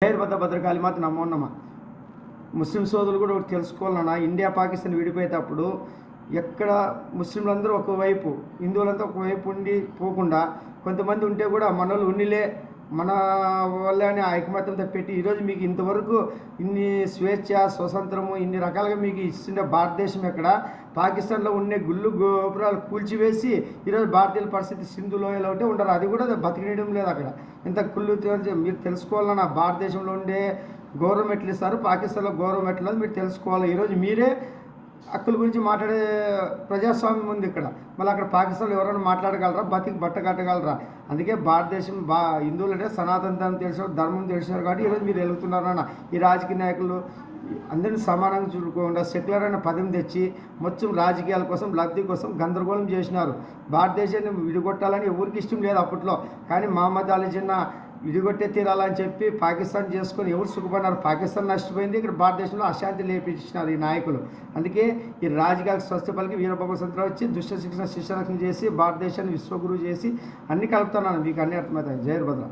భద్రకాళి మాత నమో నమ. ముస్లిం సోదరులు కూడా ఒకటి తెలుసుకోవాలన్నా, ఇండియా పాకిస్తాన్ విడిపోయేటప్పుడు ఎక్కడ ముస్లింలందరూ ఒకవైపు, హిందువులంతా ఒకవైపు ఉండి పోకుండా కొంతమంది ఉంటే కూడా మనోళ్ళు ఉన్నిలే మన వాళ్ళే అని ఐకమత్యంతో పెట్టి ఈరోజు మీకు ఇంతవరకు ఇన్ని స్వేచ్ఛ స్వతంత్రము ఇన్ని రకాలుగా మీకు ఇస్తుండే భారతదేశం ఎక్కడ, పాకిస్తాన్లో ఉండే గుళ్ళు గోపురాలు కూల్చివేసి ఈరోజు భారతీయుల పరిస్థితి సింధు లోయలో ఉంటే ఉండరు, అది కూడా బతికినడం లేదు అక్కడ. ఎంత కుళ్ళు మీరు తెలుసుకోవాలన్నా, భారతదేశంలో ఉండే గౌరవం ఎట్లు ఇస్తారు, పాకిస్తాన్లో గౌరవం ఎట్లేదు మీరు తెలుసుకోవాలి. ఈరోజు మీరే హక్కుల గురించి మాట్లాడే ప్రజాస్వామ్యం ఉంది ఇక్కడ, మళ్ళీ అక్కడ పాకిస్తాన్లో ఎవరైనా మాట్లాడగలరా, బట్ట కట్టగలరా? అందుకే భారతదేశం హిందువులు అంటే సనాతన ధర్మం తెలిసినారు కాబట్టి ఈరోజు మీరు వెళ్తున్నారన్న ఈ రాజకీయ నాయకులు అందరినీ సమానంగా చూడకుండా సెక్యులర్ అనే పదం తెచ్చి మొత్తం రాజకీయాల కోసం లబ్ధి కోసం గందరగోళం చేసినారు. భారతదేశాన్ని విడిగొట్టాలని ఎవరికి ఇష్టం లేదు అప్పట్లో, కానీ మహమ్మద్ అలీ జిన్నా విడిగొట్టే తీరాలని చెప్పి పాకిస్తాన్ చేసుకొని ఎవరు సుఖపడినారు? పాకిస్తాన్ నష్టపోయింది, ఇక్కడ భారతదేశంలో అశాంతి లేపించినారు ఈ నాయకులు. అందుకే ఈ రాజకీయాలకు స్వస్థపలికి వీరభగవతంత్రం వచ్చి దుష్ట శిక్షణ శిక్షణ చేసి భారతదేశాన్ని విశ్వగురువు చేసి అన్ని కలుపుతున్నాను, మీకు అన్ని అర్థమవుతాయి. జై భద్ర.